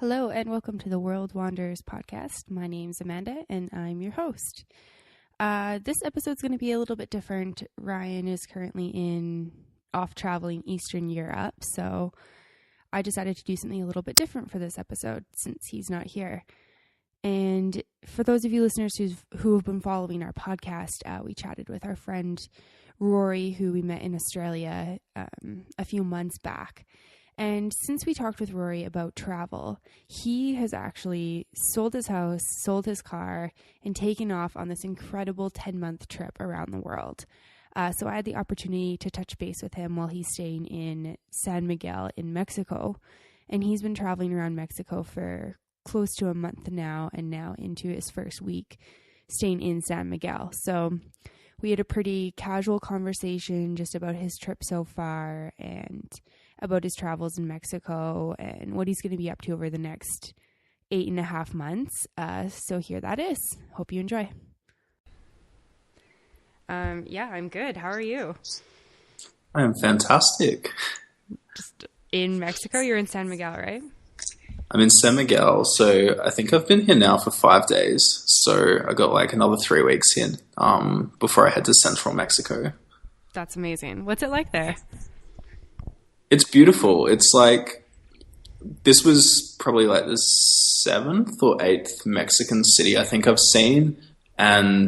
Hello and welcome to the World Wanderers podcast. My name's Amanda and I'm your host. This episode's going to be a little bit different. Ryan is currently off traveling Eastern Europe, so I decided to do something a little bit different for this episode since he's not here. And for those of you listeners who have been following our podcast, we chatted with our friend Rory, who we met in Australia a few months back. And since we talked with Rory about travel, he has actually sold his house, sold his car, and taken off on this incredible 10-month trip around the world. So I had the opportunity to touch base with him while he's staying in San Miguel in Mexico. And he's been traveling around Mexico for close to a month now, and now into his first week staying in San Miguel. So we had a pretty casual conversation just about his trip so far and about his travels in Mexico and what he's going to be up to over the next 8.5 months. So here that is. Hope you enjoy. Yeah, I'm good. How are you? I am fantastic. Just in Mexico? You're in San Miguel, right? I'm in San Miguel, so I think I've been here now for 5 days. So I got like another 3 weeks here before I head to central Mexico. That's amazing. What's it like there? It's beautiful. It's like, this was probably like the 7th or 8th Mexican city I think I've seen. And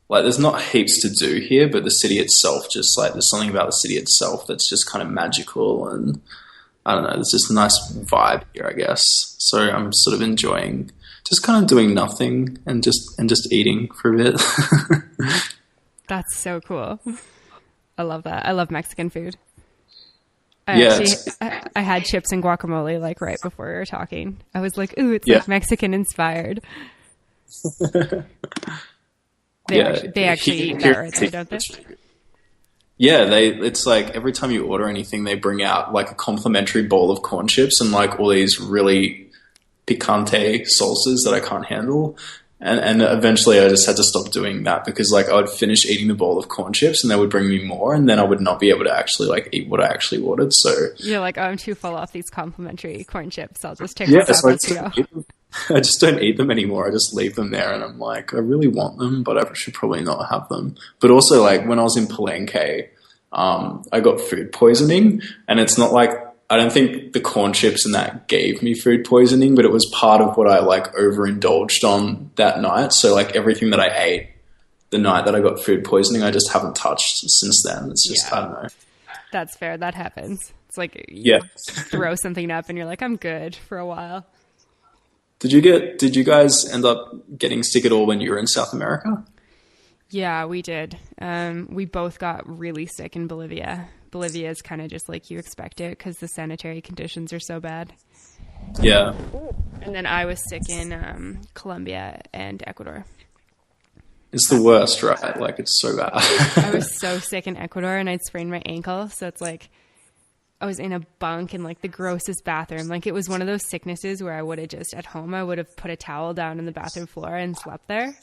like, there's not heaps to do here, but the city itself, just like, there's something about the city itself that's just kind of magical. And I don't know, there's just a nice vibe here, I guess. So I'm sort of enjoying just kind of doing nothing and just eating for a bit. That's so cool. I love that. I love Mexican food. I had chips and guacamole like right before we were talking. I was like, ooh, it's like Mexican inspired. They actually eat that right there, don't they? Yeah, it's like every time you order anything, they bring out like a complimentary bowl of corn chips and like all these really picante salsas that I can't handle. And eventually I just had to stop doing that because like I would finish eating the bowl of corn chips and they would bring me more and then I would not be able to actually like eat what I actually ordered. So you're like, oh, I'm too full off these complimentary corn chips. I'll just take myself to go. I just don't eat them anymore. I just leave them there and I'm like, I really want them, but I should probably not have them. But also like when I was in Palenque, I got food poisoning and it's not like, I don't think the corn chips and that gave me food poisoning, but it was part of what I like overindulged on that night. So like everything that I ate the night that I got food poisoning, I just haven't touched since then. It's just, I don't know. That's fair. That happens. It's like you throw something up and you're like, I'm good for a while. Did you guys end up getting sick at all when you were in South America? Yeah, we did. We both got really sick in Bolivia. Bolivia is kind of just like you expect it because the sanitary conditions are so bad. Yeah. And then I was sick in Colombia and Ecuador. It's the worst, right? Like, it's so bad. I was so sick in Ecuador and I'd sprained my ankle. So it's like I was in a bunk in like the grossest bathroom. Like it was one of those sicknesses where I would have just at home, I would have put a towel down in the bathroom floor and slept there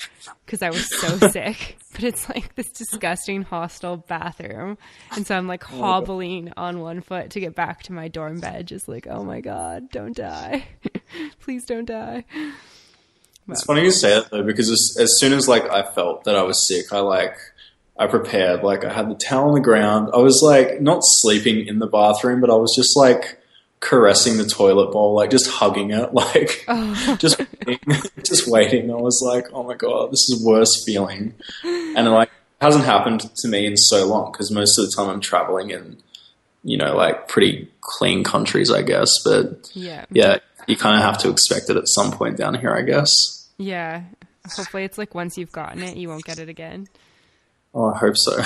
because I was so sick. But it's like this disgusting hostel bathroom. And so I'm like hobbling on one foot to get back to my dorm bed. Just like, oh my God, don't die. Please don't die. It's funny you say that though, because as soon as like I felt that I was sick, I prepared, like I had the towel on the ground. I was like not sleeping in the bathroom, but I was just like caressing the toilet bowl, like just hugging it, like just waiting. I was like, oh my God, this is the worst feeling. And like, it hasn't happened to me in so long because most of the time I'm traveling in, you know, like pretty clean countries, I guess. But yeah, you kind of have to expect it at some point down here, I guess. Yeah. Hopefully it's like once you've gotten it, you won't get it again. Oh, I hope so.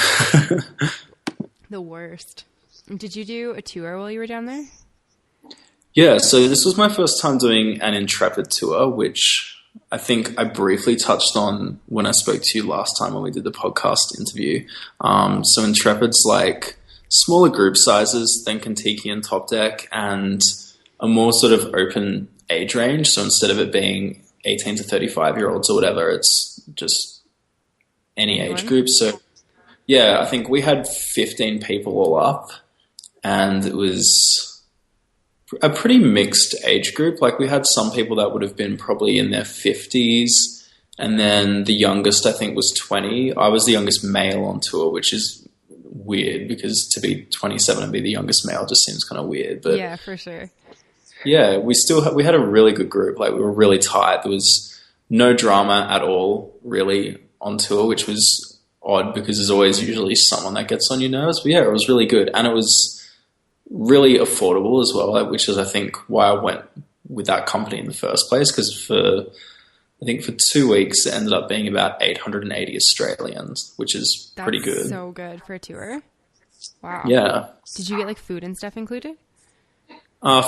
The worst. Did you do a tour while you were down there? Yeah, so this was my first time doing an Intrepid tour, which I think I briefly touched on when I spoke to you last time when we did the podcast interview. So Intrepid's like smaller group sizes than Contiki and Top Deck and a more sort of open age range. So instead of it being 18 to 35-year-olds or whatever, it's just any age group. So yeah, I think we had 15 people all up and it was a pretty mixed age group. Like we had some people that would have been probably in their 50s, and then the youngest I think was 20. I was the youngest male on tour, which is weird because to be 27 and be the youngest male just seems kind of weird. But yeah, for sure. Yeah, we had a really good group. Like we were really tight. There was no drama at all really on tour, which was odd because there's always usually someone that gets on your nerves. But yeah, it was really good, and it was really affordable as well, which is I think why I went with that company in the first place. Because for 2 weeks it ended up being about 880 Australians, which is pretty good. So good for a tour. Wow. Yeah. Did you get like food and stuff included?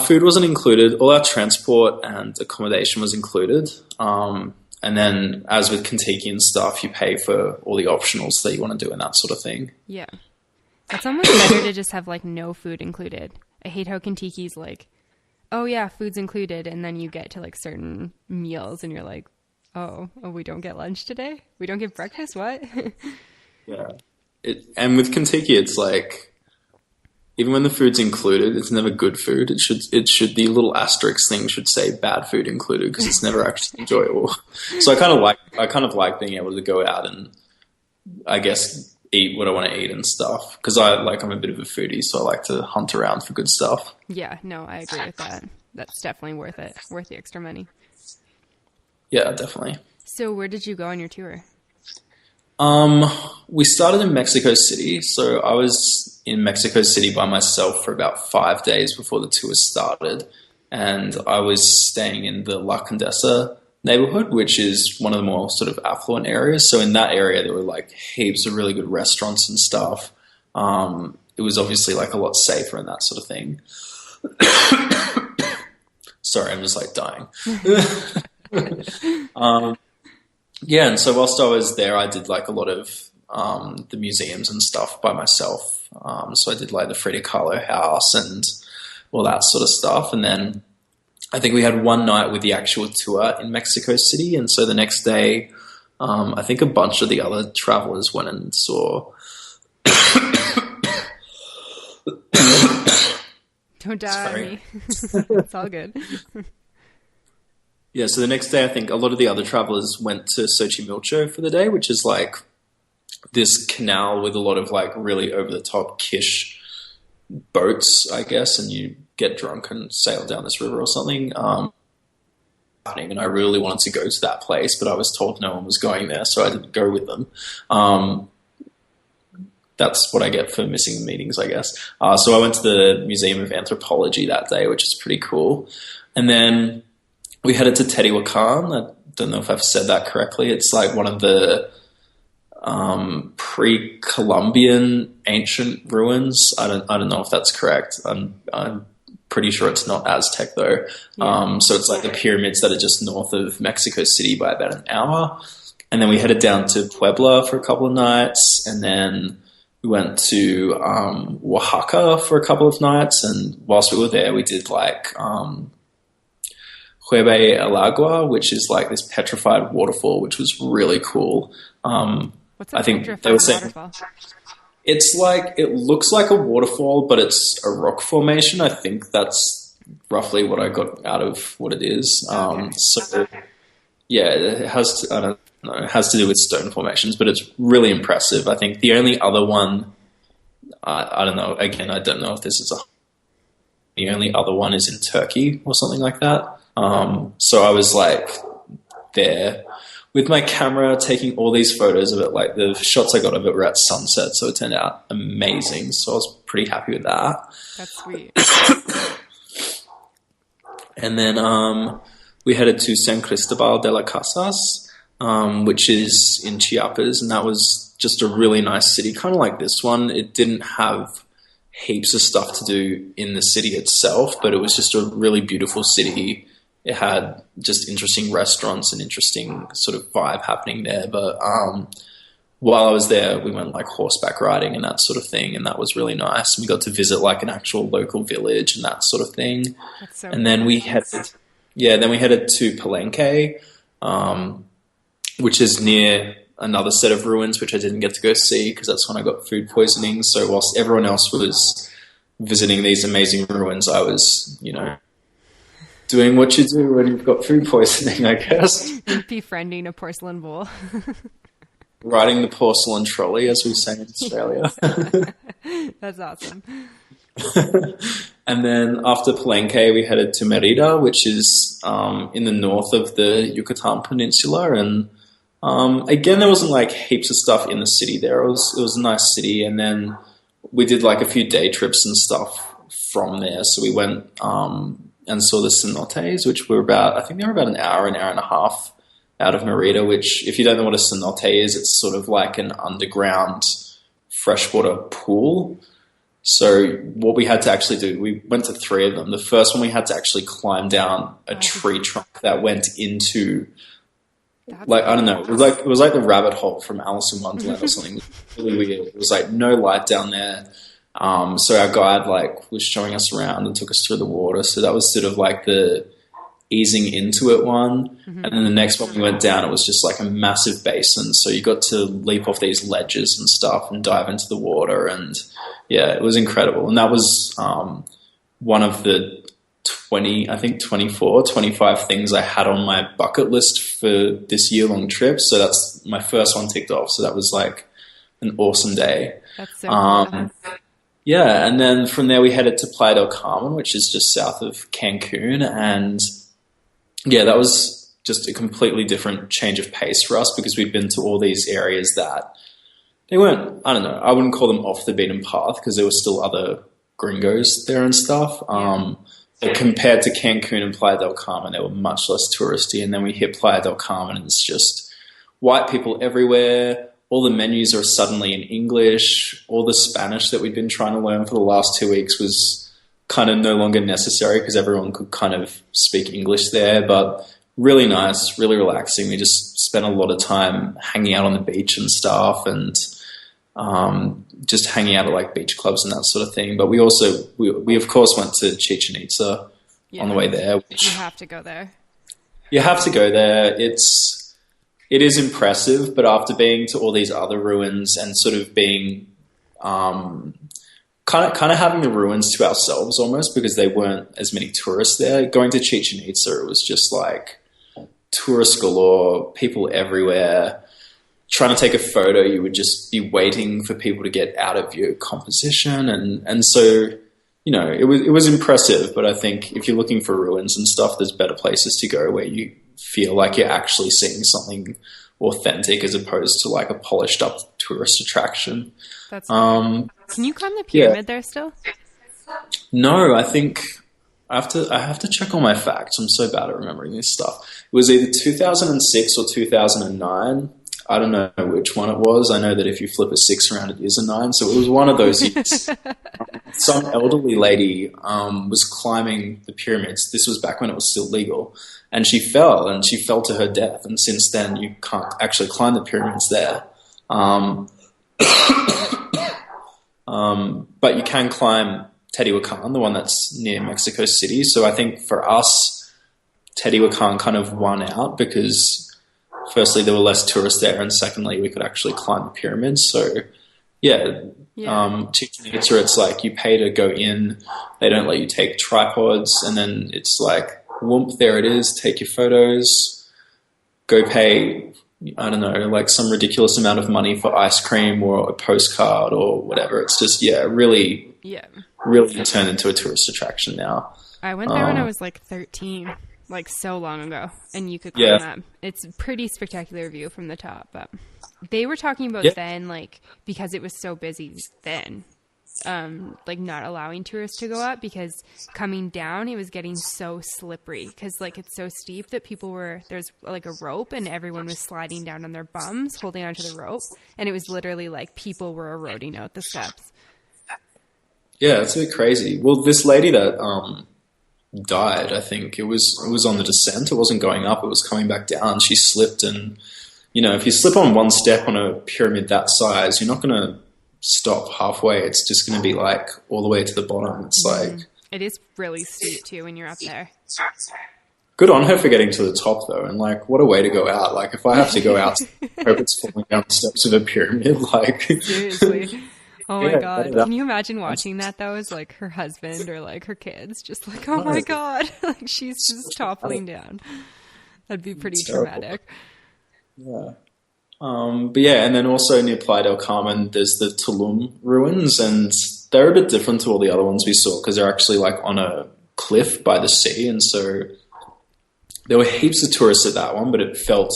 Food wasn't included. All our transport and accommodation was included. And then, as with Kentucky and stuff, you pay for all the optionals that you want to do and that sort of thing. Yeah. It's almost better to just have like no food included. I hate how Kentucky's like, oh yeah, food's included. And then you get to like certain meals and you're like, oh, we don't get lunch today? We don't get breakfast? What? Yeah. And with Kentucky, it's like, even when the food's included, it's never good food. It should the little asterisk thing should say bad food included because it's never actually enjoyable. So I kind of like being able to go out and I guess eat what I want to eat and stuff because I'm a bit of a foodie, so I like to hunt around for good stuff. Yeah, no, I agree with that. That's definitely worth it. Worth the extra money. Yeah, definitely. So where did you go on your tour? We started in Mexico City. So I was in Mexico City by myself for about 5 days before the tour started. And I was staying in the La Condesa neighborhood, which is one of the more sort of affluent areas. So in that area, there were like heaps of really good restaurants and stuff. It was obviously like a lot safer and that sort of thing. Sorry, I'm just like dying. Yeah, and so whilst I was there, I did like a lot of the museums and stuff by myself. So I did like the Frida Kahlo house and all that sort of stuff. And then I think we had one night with the actual tour in Mexico City. And so the next day, I think a bunch of the other travelers went and saw... Don't die on me. It's all good. Yeah, so the next day, I think a lot of the other travelers went to Xochimilco for the day, which is like this canal with a lot of like really over-the-top quiche boats, I guess, and you get drunk and sail down this river or something. And I really wanted to go to that place, but I was told no one was going there, so I didn't go with them. That's what I get for missing the meetings, I guess. So I went to the Museum of Anthropology that day, which is pretty cool. And then we headed to Teotihuacan. I don't know if I've said that correctly. It's like one of the pre-Columbian ancient ruins. I don't know if that's correct. I'm pretty sure it's not Aztec though. Yeah. So it's like the pyramids that are just north of Mexico City by about an hour. And then we headed down to Puebla for a couple of nights, and then we went to Oaxaca for a couple of nights. And whilst we were there, we did like Jueve el Agua, which is like this petrified waterfall, which was really cool. What's a petrified waterfall? It's like, it looks like a waterfall, but it's a rock formation. I think that's roughly what I got out of what it is. Okay. So yeah, it has to, I don't know, it has to do with stone formations, but it's really impressive. I think the only other one, I don't know, again, I don't know if this is the only other one is in Turkey or something like that. So I was like there with my camera taking all these photos of it. Like the shots I got of it were at sunset, so it turned out amazing. So I was pretty happy with that. That's sweet. And then we headed to San Cristobal de las Casas, which is in Chiapas, and that was just a really nice city, kind of like this one. It didn't have heaps of stuff to do in the city itself, but it was just a really beautiful city. It had just interesting restaurants and interesting sort of vibe happening there. But while I was there, we went like horseback riding and that sort of thing, and that was really nice. We got to visit like an actual local village and that sort of thing. That's so and then we headed to Palenque, which is near another set of ruins, which I didn't get to go see because that's when I got food poisoning. So whilst everyone else was visiting these amazing ruins, I was, doing what you do when you've got food poisoning, I guess. Befriending a porcelain bowl. Riding the porcelain trolley, as we say in Australia. That's awesome. And then after Palenque, we headed to Merida, which is in the north of the Yucatan Peninsula. And again, there wasn't like heaps of stuff in the city there. It was a nice city. And then we did like a few day trips and stuff from there. So we went and saw the cenotes, which were about, I think they were about an hour and a half out of Merida, which, if you don't know what a cenote is, it's sort of like an underground freshwater pool. So what we had to actually do, we went to 3 of them. The first one, we had to actually climb down a tree trunk that went into, like, I don't know, it was like the rabbit hole from Alice in Wonderland or something. Really weird. It was like no light down there. So our guide like was showing us around and took us through the water. So that was sort of like the easing into it one. Mm-hmm. And then the next one we went down, it was just like a massive basin. So you got to leap off these ledges and stuff and dive into the water. And yeah, it was incredible. And that was one of the 25 things I had on my bucket list for this year-long trip. So that's my first one ticked off. So that was like an awesome day. That's so cool. Yeah, and then from there we headed to Playa del Carmen, which is just south of Cancun. And yeah, that was just a completely different change of pace for us because we'd been to all these areas that they weren't, I don't know, I wouldn't call them off the beaten path because there were still other gringos there and stuff. But compared to Cancun and Playa del Carmen, they were much less touristy. And then we hit Playa del Carmen and it's just white people everywhere. All the menus are suddenly in English. All the Spanish that we'd been trying to learn for the last 2 weeks was kind of no longer necessary because everyone could kind of speak English there. But really nice, really relaxing. We just spent a lot of time hanging out on the beach and stuff and just hanging out at like beach clubs and that sort of thing. But we also, we of course went to Chichen Itza on the way there. You have to go there. You have to go there. It is impressive, but after being to all these other ruins and sort of being kind of having the ruins to ourselves almost because they weren't as many tourists there, going to Chichen Itza, it was just like tourists galore, people everywhere. Trying to take a photo, you would just be waiting for people to get out of your composition. And so, you know, it was impressive, but I think if you're looking for ruins and stuff, there's better places to go where you feel like you're actually seeing something authentic as opposed to like a polished up tourist attraction. That's can you climb the pyramid there still? No, I think I have to check all my facts. I'm so bad at remembering this stuff. It was either 2006 or 2009. I don't know which one it was. I know that if you flip a 6 around, it is a 9. So it was one of those years. Some elderly lady was climbing the pyramids. This was back when it was still legal. And she fell to her death. And since then, you can't actually climb the pyramids there. But you can climb Teotihuacan, the one that's near Mexico City. So I think for us, Teotihuacan kind of won out because firstly, there were less tourists there, and secondly, we could actually climb the pyramids. So, Chichen Itza, it's like you pay to go in. They don't let you take tripods, and then it's like, whoomp, there it is. Take your photos. Go pay, I don't know, like some ridiculous amount of money for ice cream or a postcard or whatever. It's just, really turned into a tourist attraction now. I went there when I was like 13. Like so long ago, and you could climb up. It's a pretty spectacular view from the top, but they were talking about then, like, because it was so busy then, like not allowing tourists to go up because coming down, it was getting so slippery because like it's so steep that there's like a rope and everyone was sliding down on their bums, holding onto the rope. And it was literally like people were eroding out the steps. Yeah, it's a bit crazy. Well, this lady that, died, I think it was on the descent. It wasn't going up, it was coming back down. She slipped, and you know, if you slip on one step on a pyramid that size, you're not going to stop halfway. It's just going to be like all the way to the bottom. It's like it is really steep too when you're up there. Good on her for getting to the top though, and like what a way to go out. Like if I have to go out, I hope it's falling down the steps of a pyramid. Like seriously. Oh my God. Can you imagine watching that though as like her husband or like her kids? Just like, oh my God. Like she's just toppling down. That'd be pretty traumatic. Yeah. But yeah, and then also near Playa del Carmen, there's the Tulum Ruins, and they're a bit different to all the other ones we saw because they're actually like on a cliff by the sea, and so there were heaps of tourists at that one, but it felt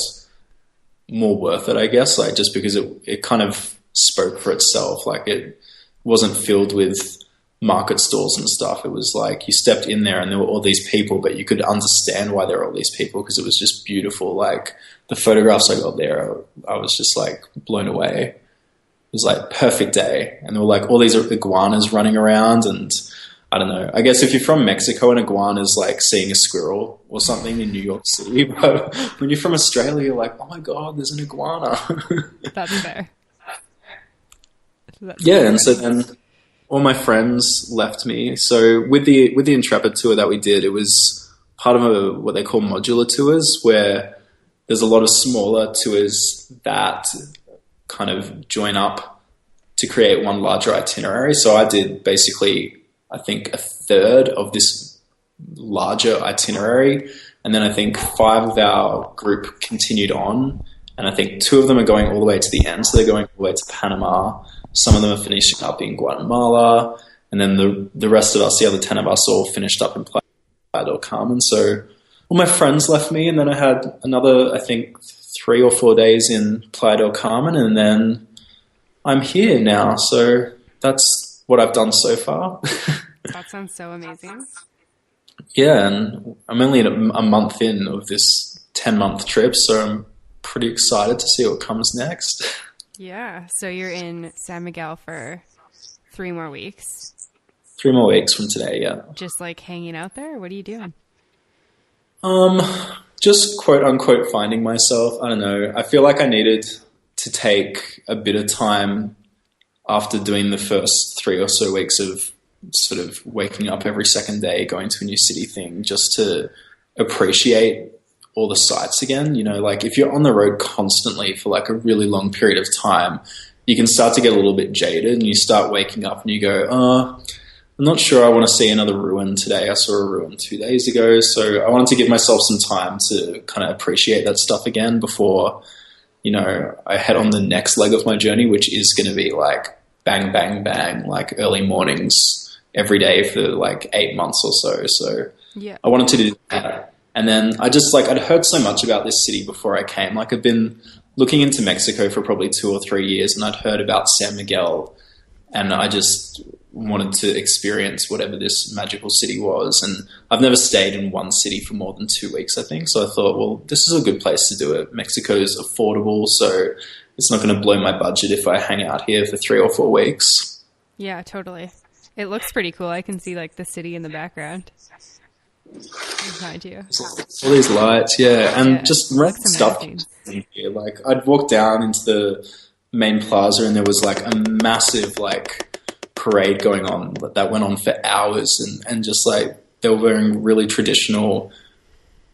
more worth it, I guess, like just because it kind of spoke for itself. Like it wasn't filled with market stalls and stuff. It was like you stepped in there and there were all these people, but you could understand why there were all these people because it was just beautiful. Like the photographs I got there, I was just like blown away. It was like perfect day. And there were like all these iguanas running around, and I don't know. I guess if you're from Mexico, an iguana is like seeing a squirrel or something in New York City. But when you're from Australia, you're like, oh my God, there's an iguana. That's fair. Yeah, and so then all my friends left me. So with the Intrepid tour that we did, it was part of what they call modular tours, where there's a lot of smaller tours that kind of join up to create one larger itinerary. So I did basically, I think, a third of this larger itinerary. And then I think 5 of our group continued on. And I think 2 of them are going all the way to the end. So they're going all the way to Panama. Some of them are finishing up in Guatemala. And then the rest of us, the other 10 of us, all finished up in Playa del Carmen. So all my friends left me. And then I had another, I think, 3 or 4 days in Playa del Carmen. And then I'm here now. So that's what I've done so far. That sounds so amazing. Yeah, and I'm only a month in of this 10-month trip, so I'm pretty excited to see what comes next. Yeah, so you're in San Miguel for 3 more weeks. 3 more weeks from today, yeah. Just like hanging out there? What are you doing? Just quote unquote finding myself. I don't know. I feel like I needed to take a bit of time after doing the first 3 or so weeks of sort of waking up every second day, going to a new city thing, just to appreciate all the sights again. You know, like if you're on the road constantly for like a really long period of time, you can start to get a little bit jaded, and you start waking up and you go, I'm not sure I want to see another ruin today. I saw a ruin 2 days ago. So I wanted to give myself some time to kind of appreciate that stuff again before, you know, I head on the next leg of my journey, which is going to be like bang, bang, bang, like early mornings every day for like 8 months or so. So yeah, I wanted to do that. And then I'd heard so much about this city before I came. Like I've been looking into Mexico for probably 2 or 3 years, and I'd heard about San Miguel, and I just wanted to experience whatever this magical city was. And I've never stayed in one city for more than 2 weeks, I think. So I thought, well, this is a good place to do it. Mexico's affordable, so it's not going to blow my budget if I hang out here for 3 or 4 weeks. Yeah, totally. It looks pretty cool. I can see like the city in the background behind you. All these lights, yeah, and just random stuff. Like I'd walk down into the main plaza, and there was like a massive like parade going on that went on for hours, and just like they were wearing really traditional.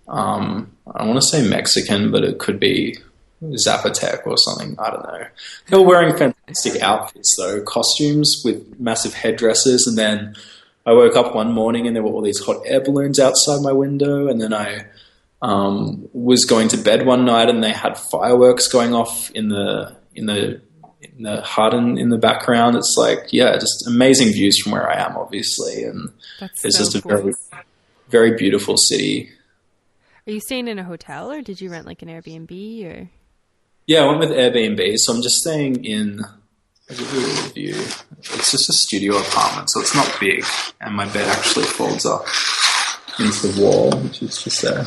I want to say Mexican, but it could be Zapotec or something. I don't know. They were wearing fantastic outfits though, costumes with massive headdresses, and then I woke up one morning and there were all these hot air balloons outside my window, and then I was going to bed one night and they had fireworks going off in the hut in the background. It's like, yeah, just amazing views from where I am, obviously, and it's just a very, very beautiful city. Are you staying in a hotel, or did you rent like an Airbnb? Or yeah, I went with Airbnb, so I'm just staying in. I'll give you a little view. It's just a studio apartment, so it's not big, and my bed actually folds up into the wall, which is just there.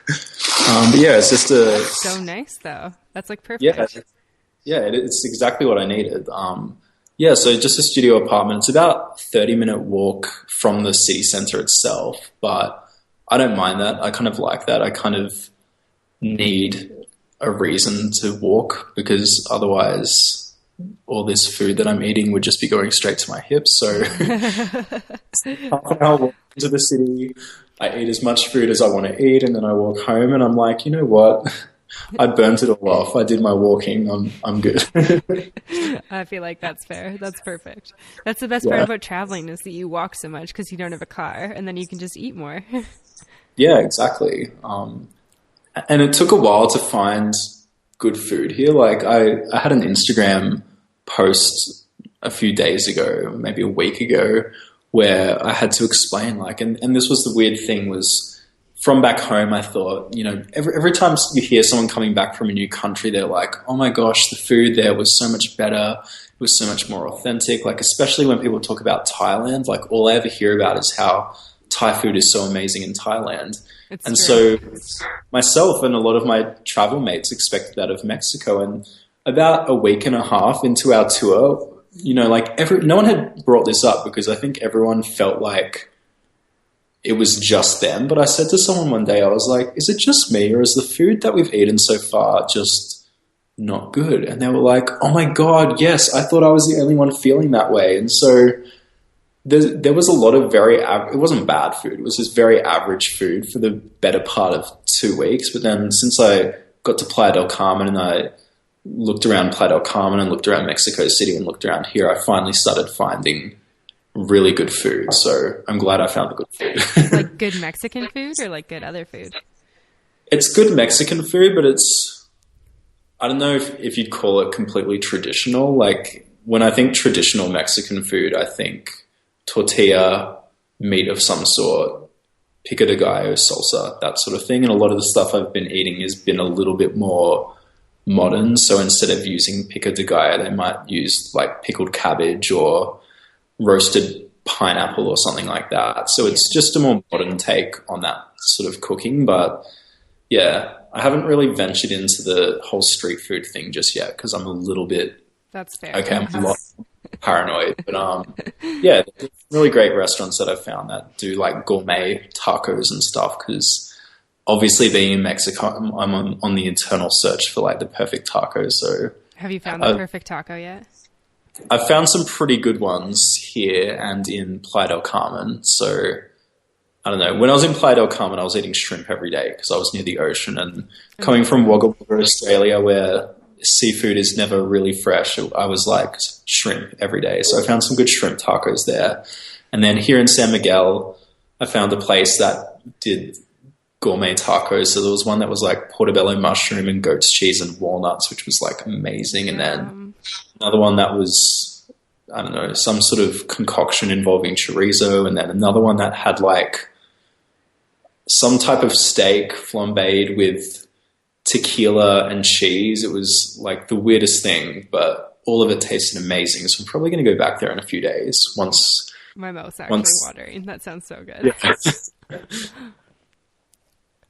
But yeah, it's just That's so nice, though. That's like perfect. Yeah, it's exactly what I needed. Yeah, so just a studio apartment. It's about a 30-minute walk from the city center itself, but I don't mind that. I kind of like that. I kind of need a reason to walk, because otherwise all this food that I'm eating would just be going straight to my hips. So half an hour walk into the city, I eat as much food as I want to eat, and then I walk home and I'm like, you know what? I burnt it all off. I did my walking. I'm good. I feel like that's fair. That's perfect. That's the best part about traveling is that you walk so much because you don't have a car, and then you can just eat more. Yeah, exactly. And it took a while to find good food here. Like I had an Instagram post a few days ago, maybe a week ago, where I had to explain and this was the weird thing was from back home, I thought, every time you hear someone coming back from a new country, they're like, oh my gosh, the food there was so much better. It was so much more authentic. Like, especially when people talk about Thailand, like all I ever hear about is how Thai food is so amazing in Thailand. So myself and a lot of my travel mates expected that of Mexico. And about a week and a half into our tour, no one had brought this up because I think everyone felt like it was just them. But I said to someone one day, I was like, is it just me or is the food that we've eaten so far just not good? And they were like, oh my God, yes, I thought I was the only one feeling that way. And so there was a lot of it wasn't bad food. It was just very average food for the better part of 2 weeks. But then since I got to Playa del Carmen and I looked around Playa del Carmen and looked around Mexico City and looked around here, I finally started finding really good food. So I'm glad I found the good food. Like good Mexican food or like good other food? It's good Mexican food, but I don't know if you'd call it completely traditional. Like when I think traditional Mexican food, I think tortilla, meat of some sort, pico de gallo, salsa, that sort of thing. And a lot of the stuff I've been eating has been a little bit more modern. So instead of using pico de gallo, they might use like pickled cabbage or roasted pineapple or something like that. So it's just a more modern take on that sort of cooking. But yeah, I haven't really ventured into the whole street food thing just yet because I'm a little bit... That's fair. Okay, I'm a lot paranoid. But yeah, really great restaurants that I've found that do like gourmet tacos and stuff because obviously being in Mexico, I'm on the internal search for like the perfect taco. So have you found the perfect taco yet? I've found some pretty good ones here and in Playa del Carmen. So I don't know. When I was in Playa del Carmen, I was eating shrimp every day because I was near the ocean. And coming from Wagga Wagga, Australia, where seafood is never really fresh, I was like shrimp every day. So I found some good shrimp tacos there. And then here in San Miguel, I found a place that did gourmet tacos. So there was one that was like portobello mushroom and goat's cheese and walnuts, which was like amazing. And then another one that was, I don't know, some sort of concoction involving chorizo. And then another one that had like some type of steak flambéed with tequila and cheese. It was like the weirdest thing, but all of it tasted amazing. So I'm probably going to go back there in a few days once. My mouth's actually watering. That sounds so good. Yeah.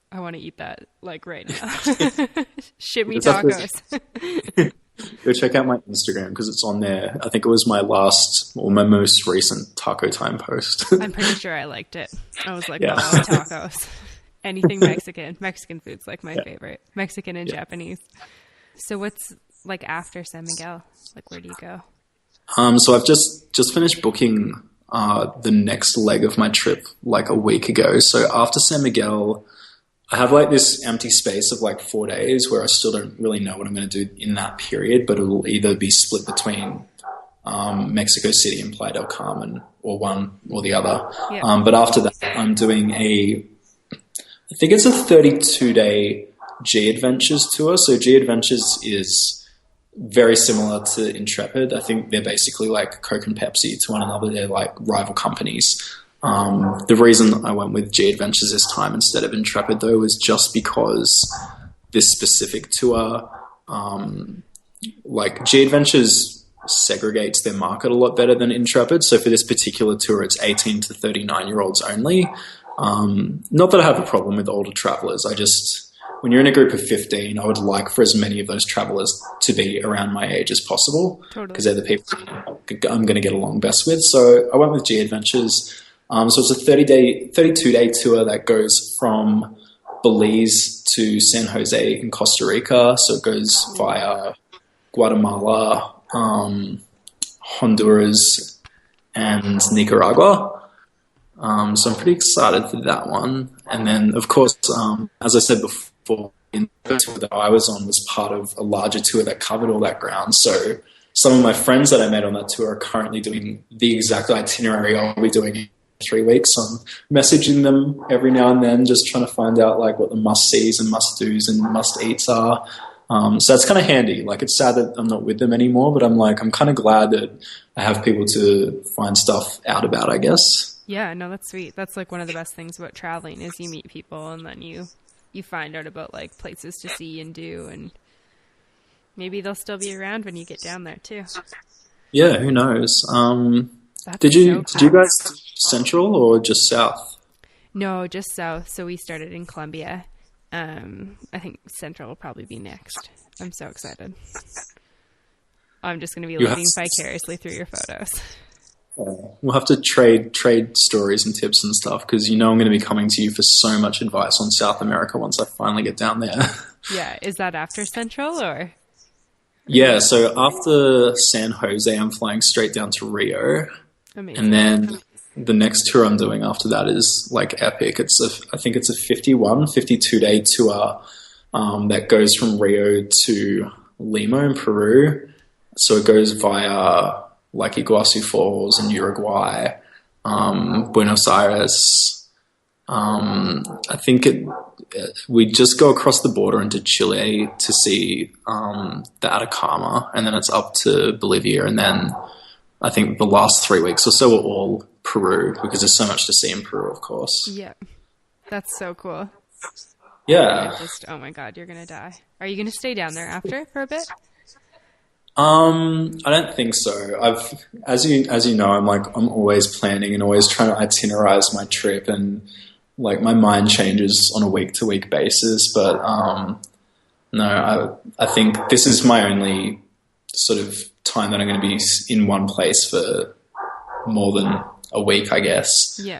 I want to eat that like right now. Ship me tacos. Go check out my Instagram because it's on there. I think it was my most recent taco time post. I'm pretty sure I liked it. I was like, wow, tacos. Anything Mexican. Mexican food's like my favorite. Mexican and Japanese. So what's like after San Miguel? Like where do you go? So I've just finished booking the next leg of my trip like a week ago. So after San Miguel, I have like this empty space of like 4 days where I still don't really know what I'm going to do in that period, but it'll either be split between Mexico City and Playa del Carmen or one or the other. Yeah. But after that, I'm doing I think it's a 32-day G Adventures tour. So G Adventures is very similar to Intrepid. I think they're basically like Coke and Pepsi to one another. They're like rival companies. The reason I went with G Adventures this time instead of Intrepid, though, was just because this specific tour, like G Adventures segregates their market a lot better than Intrepid. So for this particular tour, it's 18 to 39-year-olds only. Not that I have a problem with older travelers. When you're in a group of 15, I would like for as many of those travelers to be around my age as possible because they're the people I'm going to get along best with. So I went with G Adventures. So it's a 32-day tour that goes from Belize to San Jose in Costa Rica. So it goes via Guatemala, Honduras, and Nicaragua. So I'm pretty excited for that one. And then, of course, as I said before, the tour that I was on was part of a larger tour that covered all that ground. So some of my friends that I met on that tour are currently doing the exact itinerary I'll be doing in 3 weeks. So I'm messaging them every now and then, just trying to find out like what the must-sees and must-dos and must-eats are. So that's kind of handy. Like, it's sad that I'm not with them anymore, but I'm kind of glad that I have people to find stuff out about, I guess. Yeah, no, that's sweet. That's like one of the best things about traveling is you meet people and then you find out about like places to see and do, and maybe they'll still be around when you get down there too. Yeah, who knows? Did you guys do Central or just South? No, just South. So we started in Colombia. I think Central will probably be next. I'm so excited. I'm just going to be living vicariously through your photos. We'll have to trade stories and tips and stuff, because I'm going to be coming to you for so much advice on South America once I finally get down there. Yeah, is that after Central or? Yeah, so after San Jose, I'm flying straight down to Rio. Amazing. And then the next tour I'm doing after that is like epic. I think it's a 52-day tour that goes from Rio to Lima in Peru. So it goes via like Iguazu Falls in Uruguay, Buenos Aires. I think we just go across the border into Chile to see the Atacama, and then it's up to Bolivia, and then I think the last 3 weeks or so are all Peru, because there's so much to see in Peru, of course. Yeah, that's so cool. Yeah. Oh my God, you're gonna die. Are you gonna stay down there after for a bit? I don't think so. As you know, I'm always planning and always trying to itinerize my trip, and like my mind changes on a week to week basis. But no, I think this is my only sort of time that I'm going to be in one place for more than a week, I guess. Yeah.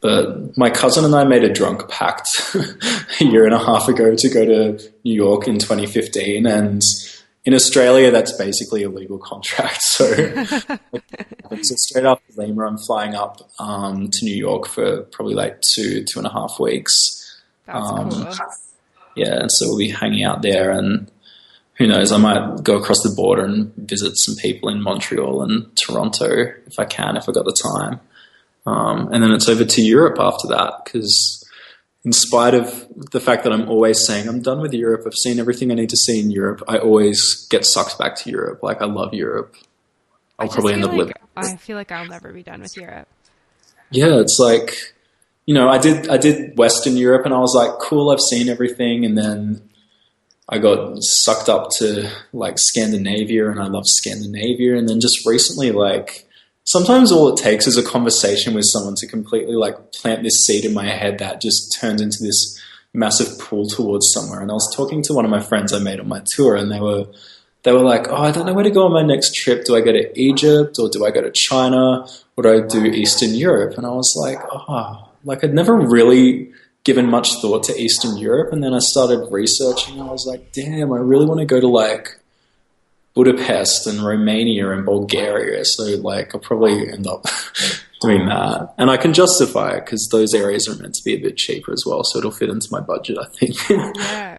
But my cousin and I made a drunk pact a year and a half ago to go to New York in 2015, and in Australia, that's basically a legal contract. So straight after Lima, I'm flying up to New York for probably like 2.5 weeks. That's cool. Yeah, and so we'll be hanging out there, and who knows, I might go across the border and visit some people in Montreal and Toronto if I can, if I got the time. And then it's over to Europe after that, because in spite of the fact that I'm always saying I'm done with Europe, I've seen everything I need to see in Europe, I always get sucked back to Europe. Like, I love Europe. I'll probably end up living. I feel like I'll never be done with Europe. Yeah, it's like, I did Western Europe, and I was like, cool, I've seen everything, and then I got sucked up to like Scandinavia, and I love Scandinavia, and then just recently, like, sometimes all it takes is a conversation with someone to completely like plant this seed in my head that just turns into this massive pull towards somewhere. And I was talking to one of my friends I made on my tour, and they were like, oh, I don't know where to go on my next trip. Do I go to Egypt, or do I go to China, or do I do Eastern Europe? And I was like, like I'd never really given much thought to Eastern Europe. And then I started researching, and I was like, damn, I really want to go to like Budapest and Romania and Bulgaria. So like I'll probably end up doing that. And I can justify it because those areas are meant to be a bit cheaper as well. So it'll fit into my budget, I think. Yeah.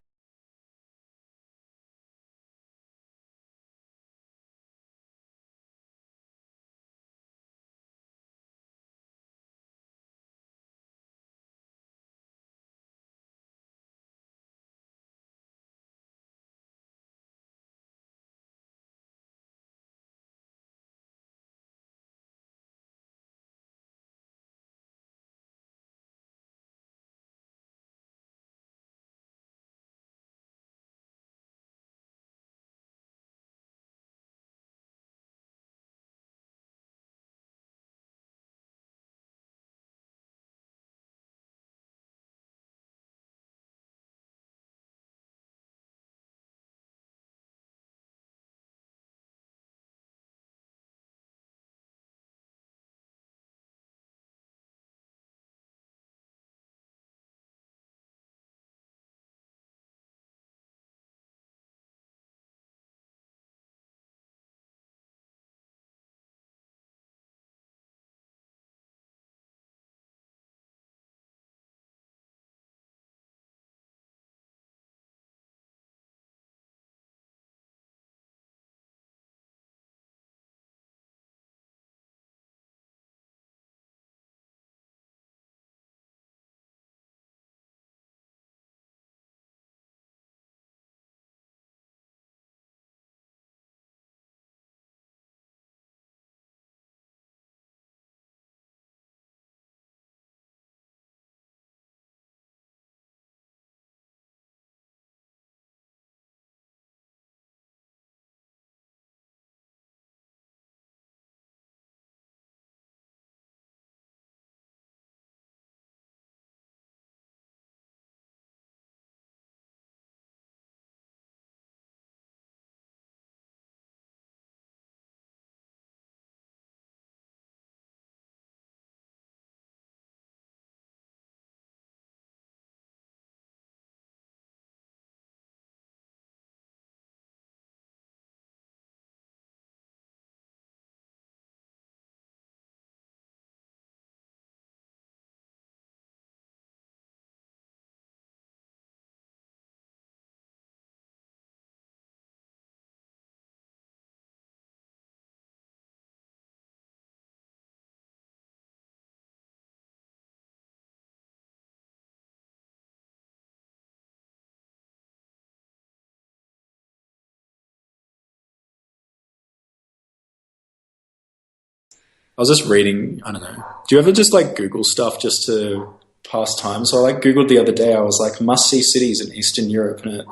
was just reading, I don't know. Do you ever just like Google stuff just to pass time? So I like Googled the other day, I was like must-see cities in Eastern Europe, and it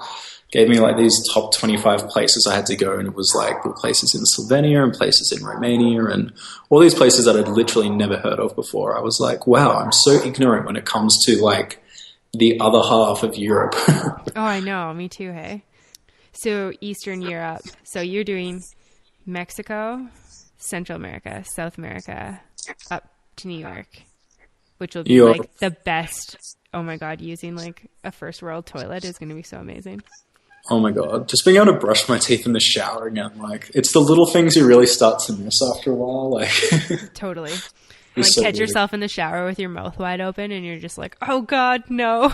gave me like these top 25 places I had to go, and it was like the places in Slovenia and places in Romania and all these places that I'd literally never heard of before. I was like, wow, I'm so ignorant when it comes to like the other half of Europe. Oh, I know. Me too, hey? So Eastern Europe. So you're doing Mexico, Central America, South America, up to New York, which will be like the best. Oh my God, using like a first world toilet is going to be so amazing. Oh my God, just being able to brush my teeth in the shower again. Like, it's the little things you really start to miss after a while. Like, totally. Like, so catch yourself in the shower with your mouth wide open and you're just like, oh God, no.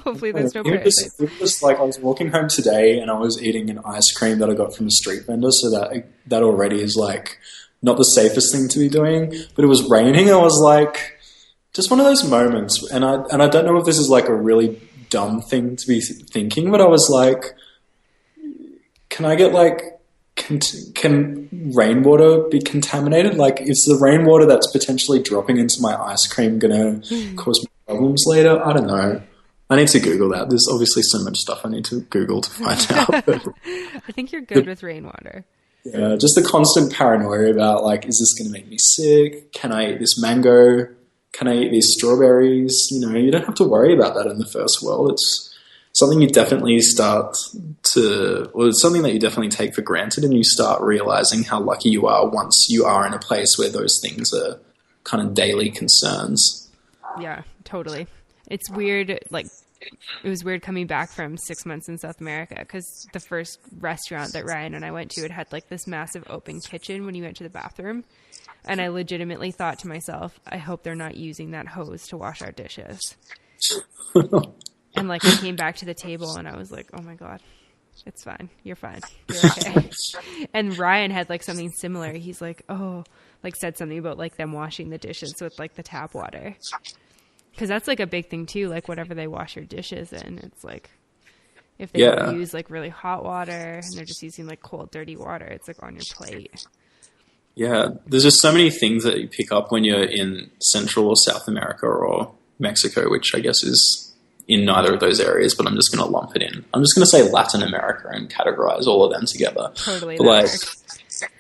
Hopefully there's no parasites. It was like, I was walking home today and I was eating an ice cream that I got from a street vendor. So that already is like not the safest thing to be doing, but it was raining. I was like, just one of those moments. And I don't know if this is like a really dumb thing to be thinking, but I was like, can I get like, can rainwater be contaminated? Like, is the rainwater that's potentially dropping into my ice cream going to cause me problems later? I don't know. I need to Google that. There's obviously so much stuff I need to Google to find out. I think you're good with rainwater. Yeah, just the constant paranoia about like, is this going to make me sick? Can I eat this mango? Can I eat these strawberries? You know, you don't have to worry about that in the first world. It's something you definitely it's something that you definitely take for granted, and you start realizing how lucky you are once you are in a place where those things are kind of daily concerns. Yeah, totally. It's weird. Like, it was weird coming back from 6 months in South America, because the first restaurant that Ryan and I went to, it had like this massive open kitchen when you went to the bathroom. And I legitimately thought to myself, I hope they're not using that hose to wash our dishes. And like, I came back to the table and I was like, oh my God, it's fine. You're fine. You're okay. And Ryan had like something similar. He's like, oh, like said something about like them washing the dishes with like the tap water. Because that's like a big thing too. Like, whatever they wash your dishes in, it's like, if they use like really hot water and they're just using like cold, dirty water, it's like on your plate. Yeah, there's just so many things that you pick up when you're in Central or South America or Mexico, which I guess is in neither of those areas, but I'm just going to lump it in. I'm just going to say Latin America and categorize all of them together. Totally. But like,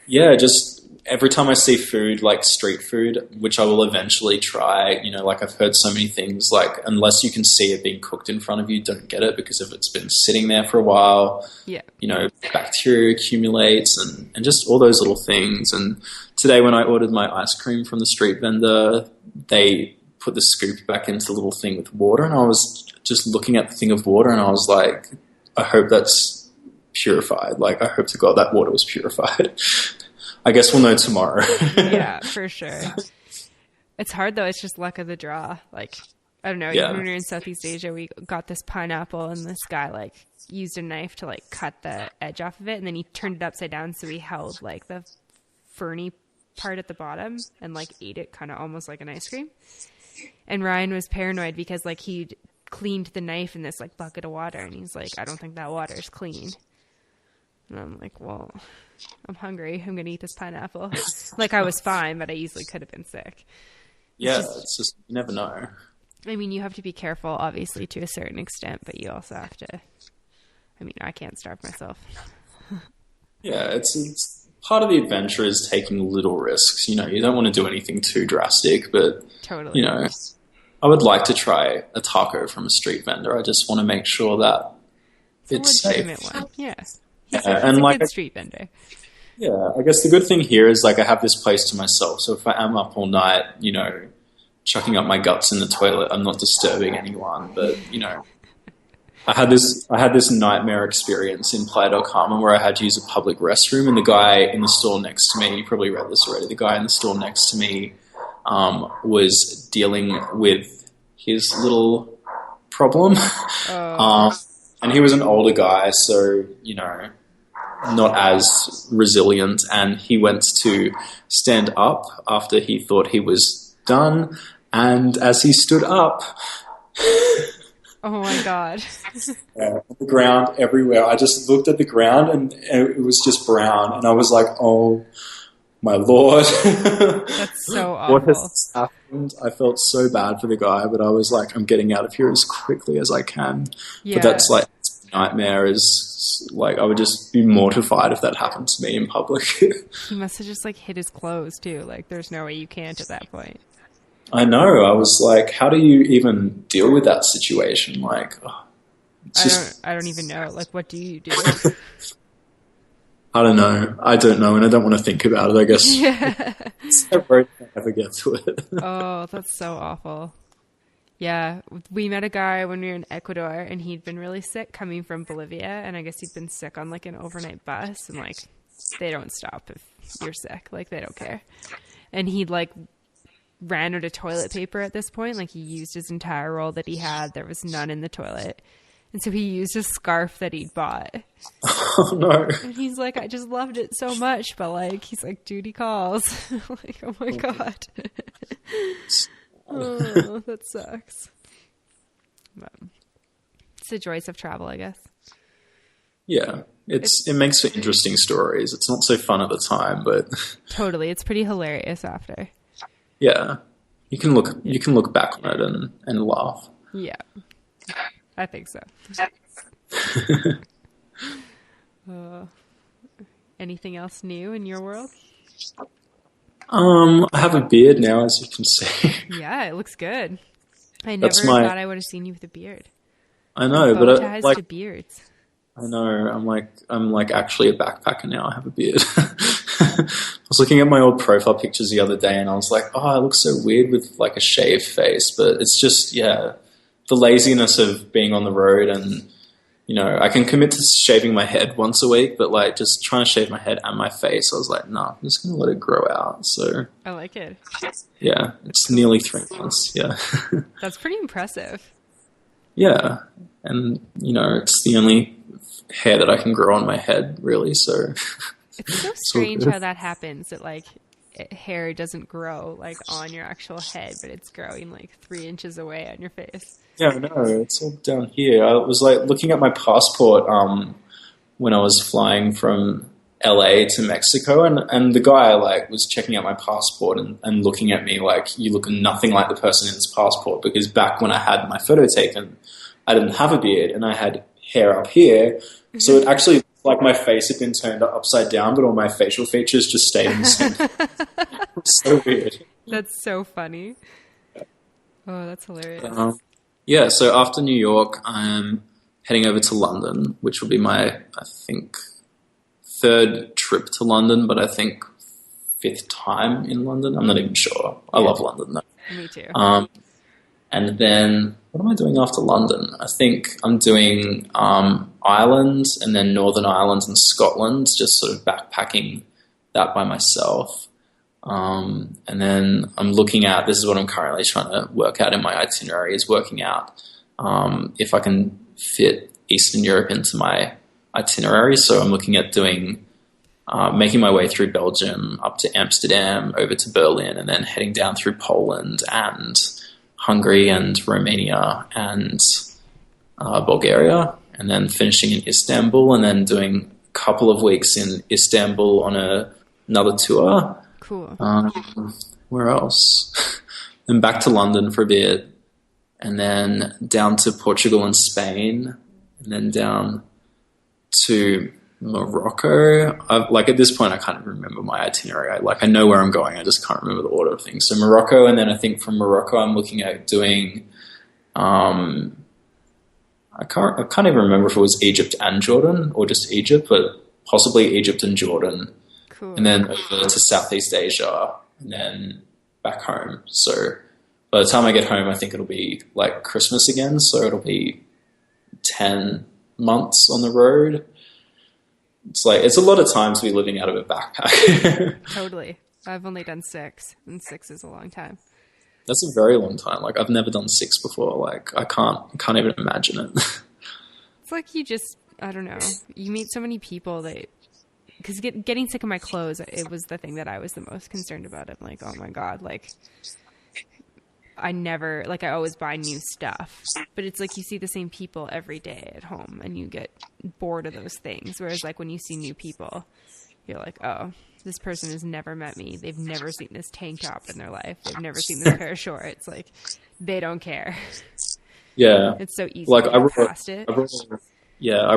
yeah, just every time I see food, like street food, which I will eventually try, you know, like I've heard so many things, like unless you can see it being cooked in front of you, don't get it, because if it's been sitting there for a while, you know, bacteria accumulates and just all those little things. And today when I ordered my ice cream from the street vendor, they put the scoop back into the little thing with water, and I was just looking at the thing of water and I was like, I hope that's purified. Like, I hope to God that water was purified. I guess we'll know tomorrow. Yeah, for sure. It's hard though. It's just luck of the draw. Like, I don't know. Yeah. When we were in Southeast Asia, we got this pineapple and this guy like used a knife to like cut the edge off of it, and then he turned it upside down so he held like the ferny part at the bottom and like ate it kind of almost like an ice cream. And Ryan was paranoid because like he'd cleaned the knife in this like bucket of water, and he's like, I don't think that water's clean. And I'm like, well, I'm hungry. I'm gonna eat this pineapple. Like, I was fine, but I easily could have been sick. It's just you never know. I mean, you have to be careful, obviously, to a certain extent, but you also have to. I mean, I can't starve myself. Yeah, it's part of the adventure is taking little risks. You know, you don't want to do anything too drastic, but totally, you know, I would like to try a taco from a street vendor. I just want to make sure that it's a legitimate one. Yeah. And like a street vendor. Yeah, I guess the good thing here is like I have this place to myself. So if I am up all night, you know, chucking up my guts in the toilet, I'm not disturbing anyone. But you know, I had this nightmare experience in Playa del Carmen where I had to use a public restroom, and the guy in the store next to me, you probably read this already. The guy in the store next to me was dealing with his little problem. And he was an older guy, so, you know, not as resilient. And he went to stand up after he thought he was done. And as he stood up... Oh, my God. The ground everywhere. I just looked at the ground and it was just brown. And I was like, oh, my lord. That's so What awful. has happened? I felt so bad for the guy, but I was like, I'm getting out of here as quickly as I can. Yeah. But that's like, nightmare is like, I would just be mortified if that happened to me in public. He must have just like hid his clothes too. Like there's no way you can't at that point. I know. I was like, how do you even deal with that situation? Like, I don't even know. Like, what do you do? I don't know. I don't know, and I don't want to think about it, I guess. Yeah. So worried I never get to it. Oh, that's so awful. Yeah. We met a guy when we were in Ecuador, and he'd been really sick coming from Bolivia, and I guess he'd been sick on like an overnight bus, and like they don't stop if you're sick. Like they don't care. And he'd like ran out of toilet paper at this point. Like he used his entire roll that he had. There was none in the toilet. And so he used a scarf that he'd bought. Oh, no. And he's like, I just loved it so much. But like, he's like, duty calls. Like, oh my God. Oh, that sucks. But it's the joys of travel, I guess. Yeah. It makes for interesting stories. It's not so fun at the time, but Totally. It's pretty hilarious after. yeah. You can look back on it and laugh. Yeah. I think so. Anything else new in your world? I have a beard now, as you can see. Yeah, it looks good. I never thought I would have seen you with a beard. I know, bow but ties like to beards. I know. I'm like actually a backpacker now. I have a beard. I was looking at my old profile pictures the other day, and I was like, oh, I look so weird with like a shaved face. But it's just the laziness of being on the road, and you know, I can commit to shaving my head once a week, but like just trying to shave my head and my face, I was like, no, I'm just gonna let it grow out. So I like it. yeah, it's nearly 3 months. Yeah, That's pretty impressive. yeah, and you know, it's the only hair that I can grow on my head, really. So It's so strange how that happens. That like hair doesn't grow like on your actual head, but it's growing like 3 inches away on your face. yeah, I know. It's all down here. I was like looking at my passport when I was flying from LA to Mexico, and the guy like was checking out my passport and looking at me like, you look nothing like the person in this passport, because back when I had my photo taken, I didn't have a beard and I had hair up here. So it actually like my face had been turned upside down, but all my facial features just stayed in the same. It's so weird. That's so funny. Oh, that's hilarious. Yeah, so after New York, I'm heading over to London, which will be my, I think, 3rd trip to London, but I think 5th time in London. I'm not even sure. I love London, though. Me too. And then, what am I doing after London? I think I'm doing Ireland and then Northern Ireland and Scotland, just sort of backpacking that by myself. And then I'm looking at, this is what I'm currently trying to work out in my itinerary, is working out if I can fit Eastern Europe into my itinerary. So I'm looking at doing, making my way through Belgium up to Amsterdam, over to Berlin, and then heading down through Poland and Hungary and Romania and Bulgaria, and then finishing in Istanbul, and then doing a couple of weeks in Istanbul on another tour. Cool. Where else? Then back to London for a bit, and then down to Portugal and Spain, and then down to Morocco. Like at this point, I can't even remember my itinerary. I know where I'm going. I just can't remember the order of things. So Morocco, and then I think from Morocco, I'm looking at doing. I can't even remember if it was Egypt and Jordan or just Egypt, but possibly Egypt and Jordan. Cool. And then over to Southeast Asia, and then back home. So by the time I get home, I think it'll be like Christmas again. So it'll be 10 months on the road. It's like, it's a lot of time to be living out of a backpack. Totally. I've only done 6, and 6 is a long time. That's a very long time. Like, I've never done 6 before. Like, I can't even imagine it. It's like you just, I don't know, you meet so many people that, because getting sick of my clothes, it was the thing that I was the most concerned about. I'm like, oh my God, like, I always buy new stuff, but it's like you see the same people every day at home and you get bored of those things. Whereas like when you see new people, you're like, oh, this person has never met me. They've never seen this tank top in their life. They've never seen this pair of shorts. Like, they don't care. Yeah. It's so easy Like, to get past it. I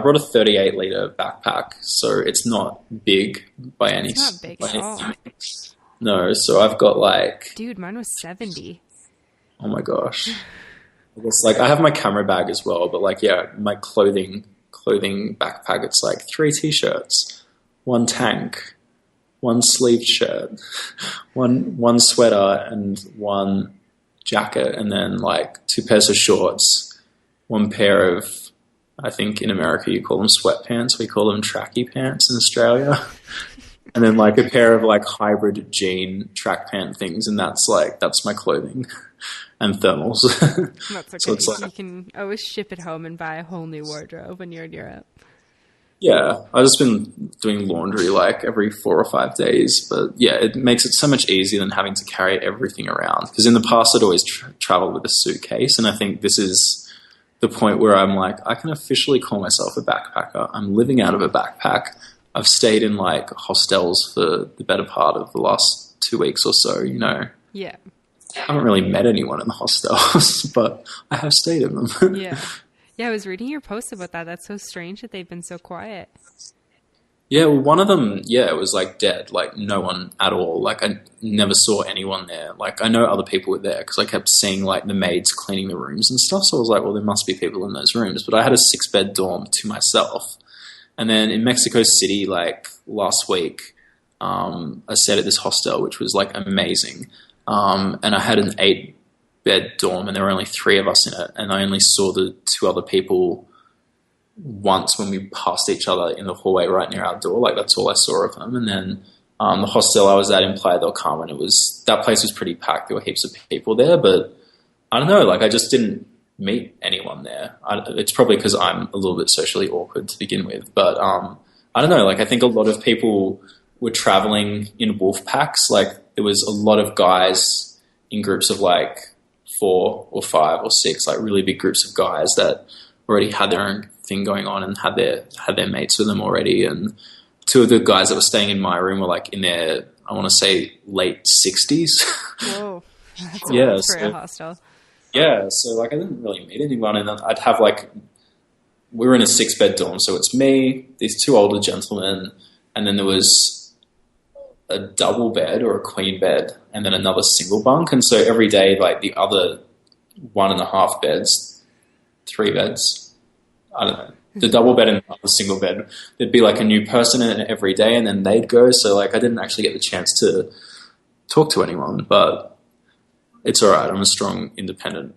brought a 38-liter backpack, so it's not big by any. It's not big at all. No, so I've got like... Dude, mine was 70. Oh my gosh. I guess, like, I have my camera bag as well, but like, yeah, my clothing backpack, it's like 3 t-shirts, 1 tank, 1 sleeved shirt, one sweater and 1 jacket, and then like 2 pairs of shorts, 1 pair of, I think in America you call them sweatpants, we call them tracky pants in Australia. And then like a pair of like hybrid jean track pant things, and that's my clothing and thermals. That's okay. So it's like, you can always ship it home and buy a whole new wardrobe when you're in Europe. Yeah, I've just been doing laundry like every 4 or 5 days, but yeah, it makes it so much easier than having to carry everything around. Because in the past, I'd always traveled with a suitcase, and I think this is the point where I'm like, I can officially call myself a backpacker. I'm living out of a backpack. I've stayed in like hostels for the better part of the last 2 weeks or so, you know. Yeah. I haven't really met anyone in the hostels, but I have stayed in them. Yeah. Yeah, I was reading your post about that. That's so strange that they've been so quiet. Yeah, well, one of them, it was like dead, like no one at all. Like I never saw anyone there. Like I know other people were there because I kept seeing like the maids cleaning the rooms and stuff. So I was like, well, there must be people in those rooms. But I had a 6-bed dorm to myself. And then in Mexico City, like last week, I stayed at this hostel, which was like amazing. And I had an 8-bed dorm, and there were only 3 of us in it. And I only saw the 2 other people once when we passed each other in the hallway right near our door. Like that's all I saw of them. And then the hostel I was at in Playa del Carmen, that place was pretty packed. There were heaps of people there, but I don't know, like I just didn't meet anyone there. It's probably because I'm a little bit socially awkward to begin with, but I don't know, like I think a lot of people were traveling in wolf packs. Like there was a lot of guys in groups of like 4 or 5 or 6, like really big groups of guys that already had their own thing going on and had their mates with them already. And 2 of the guys that were staying in my room were like in their, I want to say late 60s. Whoa, that's for a hostel. Yeah, so like I didn't really meet anyone, and I'd have like, we were in a 6-bed dorm, so it's me, these 2 older gentlemen, and then there was a double bed or a queen bed, and then another single bunk, and so every day like the other 1.5 beds, 3 beds, I don't know, the double bed and the single bed, there'd be like a new person in it every day, and then they'd go, so like I didn't actually get the chance to talk to anyone, but it's all right. I'm a strong, independent,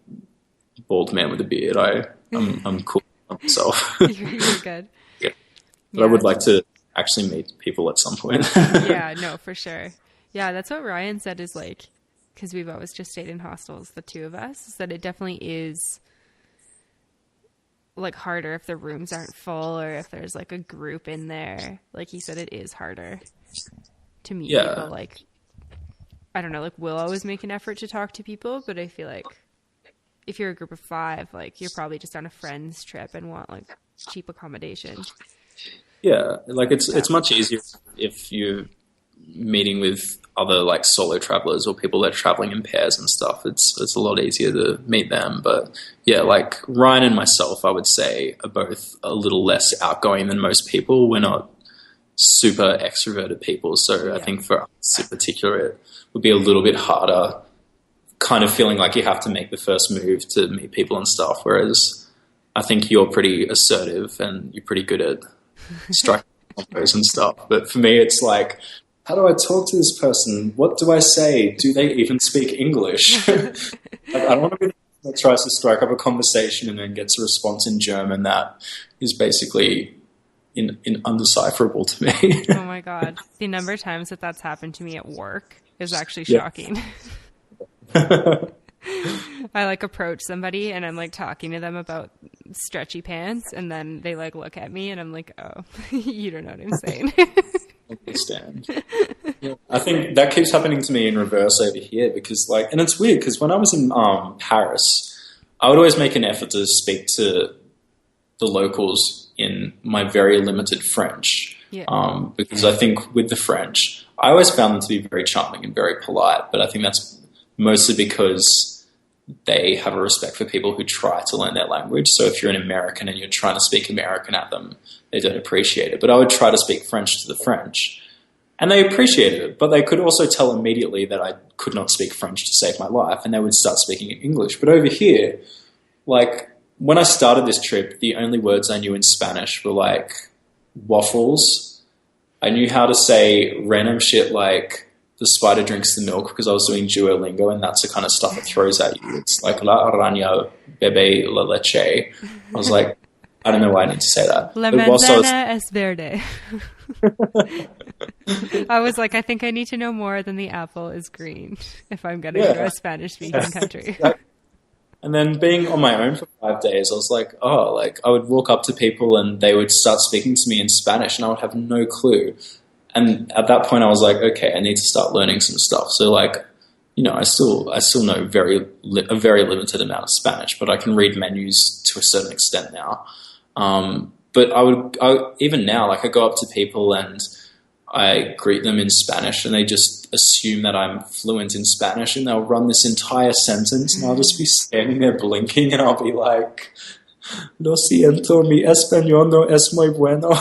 bald man with a beard. I'm cool with myself. You're good. Yeah. But I would like to actually meet people at some point. Yeah, no, for sure. Yeah, that's what Ryan said is like, because we've always just stayed in hostels, the 2 of us, is that it definitely is like harder if the rooms aren't full or if there's like a group in there. Like he said, it is harder to meet people. Like, I don't know, like we'll always make an effort to talk to people, but I feel like if you're a group of 5, like you're probably just on a friend's trip and want like cheap accommodation. Yeah, like it's much easier if you're meeting with other like solo travelers or people that are traveling in pairs and stuff. It's a lot easier to meet them. But yeah, like Ryan and myself, I would say, are both a little less outgoing than most people. We're not super extroverted people, so I think for us in particular, it would be a little bit harder, kind of feeling like you have to make the first move to meet people and stuff, whereas I think you're pretty assertive and you're pretty good at striking combos and stuff. But for me, it's like, how do I talk to this person? What do I say? Do they even speak English? Like, I don't want to be the person that tries to strike up a conversation and then gets a response in German that is basically in undecipherable to me. Oh my God. The number of times that's happened to me at work is actually shocking. I like approach somebody and I'm like talking to them about stretchy pants, and then they like look at me and I'm like, oh, you don't know what I'm saying. I understand. Yeah. I think that keeps happening to me in reverse over here because like, and it's weird because when I was in Paris, I would always make an effort to speak to the locals in my very limited French. Yeah. Because I think with the French, I always found them to be very charming and very polite, but I think that's mostly because they have a respect for people who try to learn their language. So if you're an American and you're trying to speak American at them, they don't appreciate it. But I would try to speak French to the French, and they appreciated it, but they could also tell immediately that I could not speak French to save my life, and they would start speaking in English. But over here, like, when I started this trip, the only words I knew in Spanish were, like, waffles. I knew how to say random shit like the spider drinks the milk because I was doing Duolingo, and that's the kind of stuff it throws at you. It's like la araña bebe la leche. I was like, I don't know why I need to say that. La manzana es verde. I was like, I think I need to know more than the apple is green if I'm going to go to a Spanish-speaking country. And then being on my own for 5 days, I was like, oh, like I would walk up to people and they would start speaking to me in Spanish and I would have no clue. And at that point I was like, okay, I need to start learning some stuff. So like, you know, I still know a very limited amount of Spanish, but I can read menus to a certain extent now. But I even now, like I go up to people and I greet them in Spanish and they just assume that I'm fluent in Spanish and they'll run this entire sentence and I'll just be standing there blinking and I'll be like, lo siento, mi español no es muy bueno.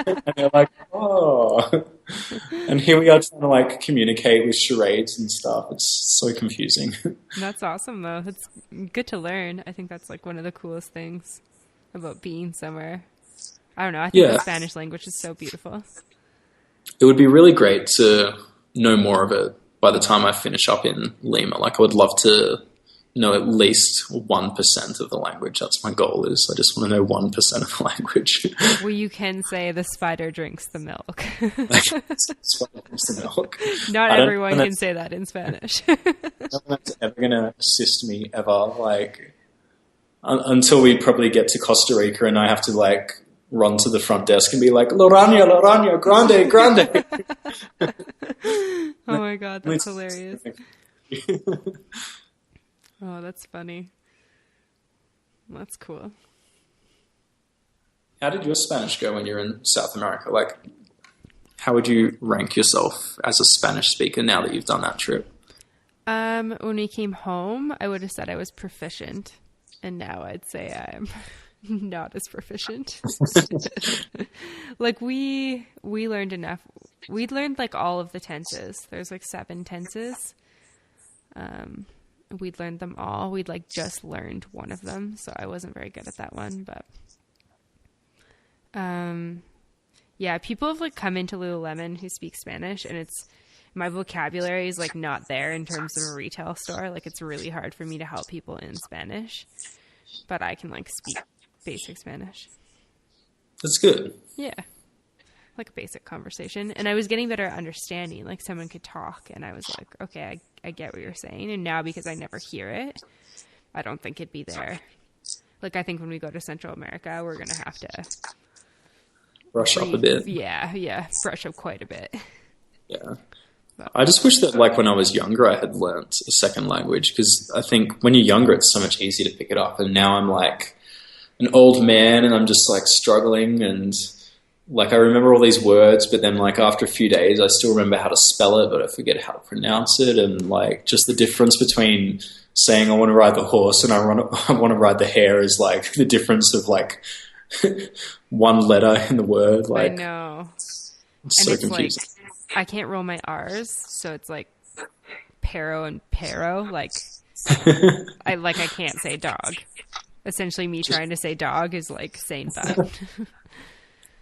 And they're like, oh. And here we are trying to like communicate with charades and stuff. It's so confusing. That's awesome though. It's good to learn. I think that's like one of the coolest things about being somewhere. I don't know. I think the Spanish language is so beautiful. It would be really great to know more of it by the time I finish up in Lima. Like I would love to know at least 1% of the language. That's my goal is I just want to know 1% of the language. Well, you can say the spider drinks the milk. Spider drinks the milk. Not everyone can say that in Spanish. No one's ever going to assist me ever. Like until we probably get to Costa Rica and I have to like run to the front desk and be like, Lorania, grande. Oh my God, that's hilarious. Oh, that's funny. That's cool. How did your Spanish go when you were in South America? Like, how would you rank yourself as a Spanish speaker now that you've done that trip? When we came home, I would have said I was proficient. And now I'd say I'm not as proficient. Like we learned enough. We'd learned like all of the tenses. There's like 7 tenses. We'd learned them all. We'd like just learned one of them. So I wasn't very good at that one, but, yeah, people have like come into Lululemon who speak Spanish and my vocabulary is like not there in terms of a retail store. Like it's really hard for me to help people in Spanish, but I can like speak basic Spanish. That's good. Yeah. Like a basic conversation. And I was getting better at understanding. Like someone could talk and I was like, okay, I get what you're saying. And now because I never hear it, I don't think it'd be there. Like I think when we go to Central America, we're going to have to brush up a bit. Yeah. Brush up quite a bit. Yeah. I just wish that like when I was younger, I had learnt a second language because I think when you're younger, it's so much easier to pick it up. And now I'm like an old man and I'm just like struggling and like I remember all these words, but then like after a few days, I still remember how to spell it, but I forget how to pronounce it. And like just the difference between saying I want to ride the horse and I want to ride the hare is like the difference of like one letter in the word. Like, I know. It's so confusing. Like, I can't roll my R's, so it's like pero and pero. Like I can't say dog. Essentially, me trying to say dog is like saying bug.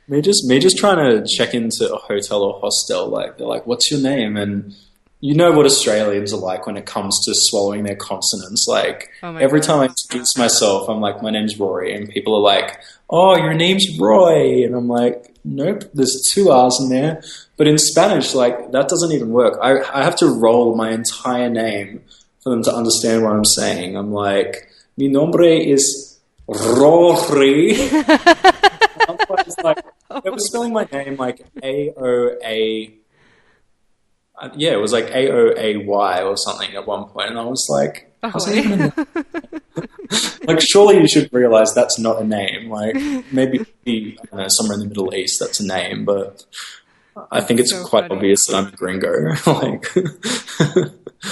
Me just trying to check into a hotel or hostel. Like they're like, "What's your name?" And you know what Australians are like when it comes to swallowing their consonants. Like every time I introduce myself, I'm like, "My name's Rory," and people are like, "Oh, your name's Roy," and I'm like, "Nope, there's 2 R's in there." But in Spanish, like that doesn't even work. I have to roll my entire name for them to understand what I'm saying. I'm like, "Mi nombre is Rory." Like, they were spelling my name like A-O-A. Yeah, it was like A-O-A-Y or something at one point. And I was like, How's that even a name? Like, surely you should realize that's not a name. Like, maybe I don't know, somewhere in the Middle East that's a name, but I think it's So quite funny. obvious that I'm a gringo. Like,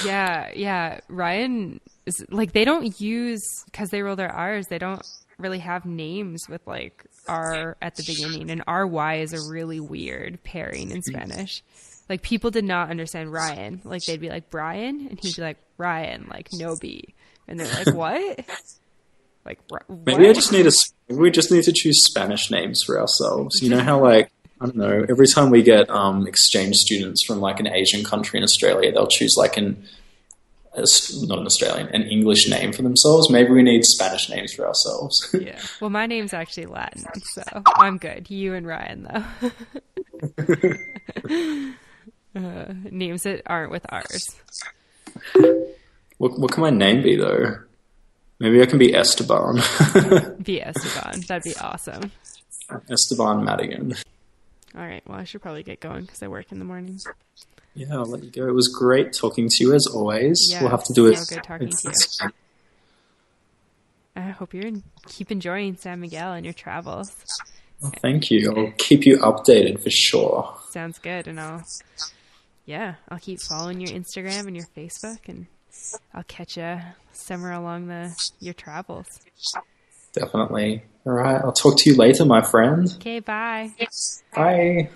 Yeah. Ryan is like, they don't use, because they roll their R's, they don't really have names with like R at the beginning, and RY is a really weird pairing in Spanish. Like, people did not understand Ryan. Like, they'd be like, Brian, and he'd be like, Ryan, like, no B. And they're like, what? Like, maybe what? maybe we just need to choose Spanish names for ourselves. You know how, like, I don't know, every time we get exchange students from like an Asian country in Australia, they'll choose like not an Australian, an English name for themselves. Maybe we need Spanish names for ourselves. Yeah. Well, my name's actually Latin, so I'm good. You and Ryan, though. Names that aren't with ours. What can my name be, though? Maybe I can be Esteban. Be Esteban. That'd be awesome. Esteban Madigan. All right. Well, I should probably get going because I work in the morning. Yeah, I'll let you go. It was great talking to you as always. Yeah, we'll have to do it. So good talking to you. I hope keep enjoying San Miguel and your travels. Well, thank you. I'll keep you updated for sure. Sounds good. And I'll keep following your Instagram and your Facebook, and I'll catch you somewhere along your travels. Definitely. All right. I'll talk to you later, my friend. Okay. Bye. Bye.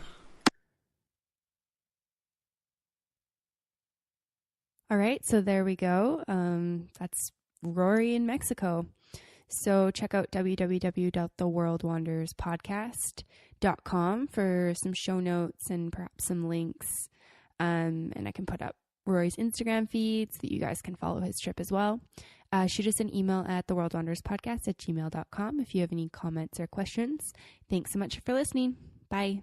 All right, so there we go. That's Rory in Mexico. So check out www.theworldwanderspodcast.com for some show notes and perhaps some links. And I can put up Rory's Instagram feed so that you guys can follow his trip as well. Shoot us an email at theworldwanderspodcast@gmail.com if you have any comments or questions. Thanks so much for listening. Bye.